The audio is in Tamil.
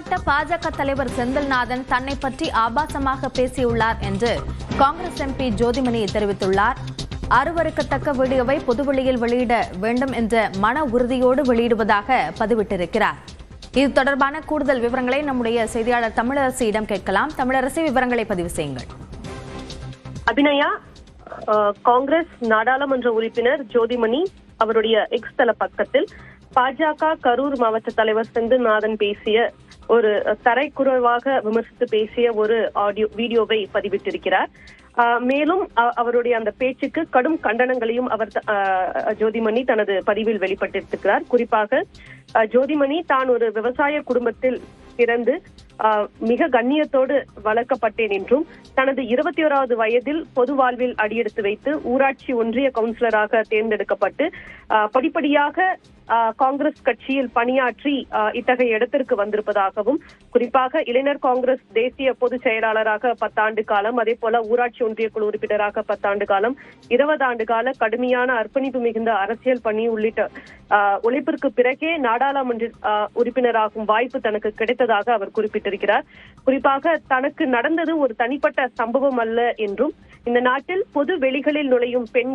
மாவட்ட பாஜக தலைவர் செந்தில்நாதன் தன்னை பற்றி ஆபாசமாக பேசியுள்ளார் என்று காங்கிரஸ் எம்பி ஜோதிமணி தெரிவித்துள்ளார். அருவருக்கத்தக்க வீடியோவை பொதுவெளியில் வெளியிட வேண்டும் என்ற மன உறுதியோடு வெளியிடுவதாக பதிவிட்டிருக்கிறார். இது தொடர்பான கூடுதல் விவரங்களை நம்முடைய செய்தியாளர் தமிழரசியிடம் கேட்கலாம். தமிழரசி, விவரங்களை பதிவு செய்யுங்கள். அபிநயா, காங்கிரஸ் நாடாளுமன்ற உறுப்பினர் ஜோதிமணி அவருடைய எக்ஸ் தள பக்கத்தில் பாஜக கரூர் மாவட்ட தலைவர் செந்தில்நாதன் பேசிய ஒரு தரைக்குறைவாக விமர்சித்து பேசிய ஒரு வீடியோவை பதிவிட்டிருக்கிறார். மேலும் அவருடைய அந்த பேச்சுக்கு கடும் கண்டனங்களையும் அவர் ஜோதிமணி தனது பதிவில் வெளிப்பட்டிருக்கிறார். குறிப்பாக ஜோதிமணி தான் ஒரு விவசாய குடும்பத்தில் பிறந்து மிக கண்ணியத்தோடு வளர்க்கப்பட்டேன் என்றும் தனது 21வது வயதில் பொது வாழ்வில் அடியெடுத்து வைத்து ஊராட்சி ஒன்றிய கவுன்சிலராக தேர்ந்தெடுக்கப்பட்டு படிப்படியாக காங்கிரஸ் கட்சியில் பணியாற்றி இத்தகைய இடத்திற்கு வந்திருப்பதாகவும், குறிப்பாக இளைஞர் காங்கிரஸ் தேசிய பொதுச் செயலாளராக 10 ஆண்டு காலம், அதே போல ஊராட்சி ஒன்றிய குழு உறுப்பினராக 10 ஆண்டு காலம், 20 ஆண்டு கால கடுமையான அர்ப்பணிப்பு மிகுந்த அரசியல் பணி உள்ளிட்ட உழைப்பிற்கு பிறகே நாடாளுமன்ற உறுப்பினராகும் வாய்ப்பு தனக்கு கிடைத்ததாக அவர் குறிப்பிட்டிருக்கிறார். குறிப்பாக தனக்கு நடந்தது ஒரு தனிப்பட்ட சம்பவம் அல்ல என்றும், இந்த நாட்டில் பொது வெளிகளில் நுழையும் பெண்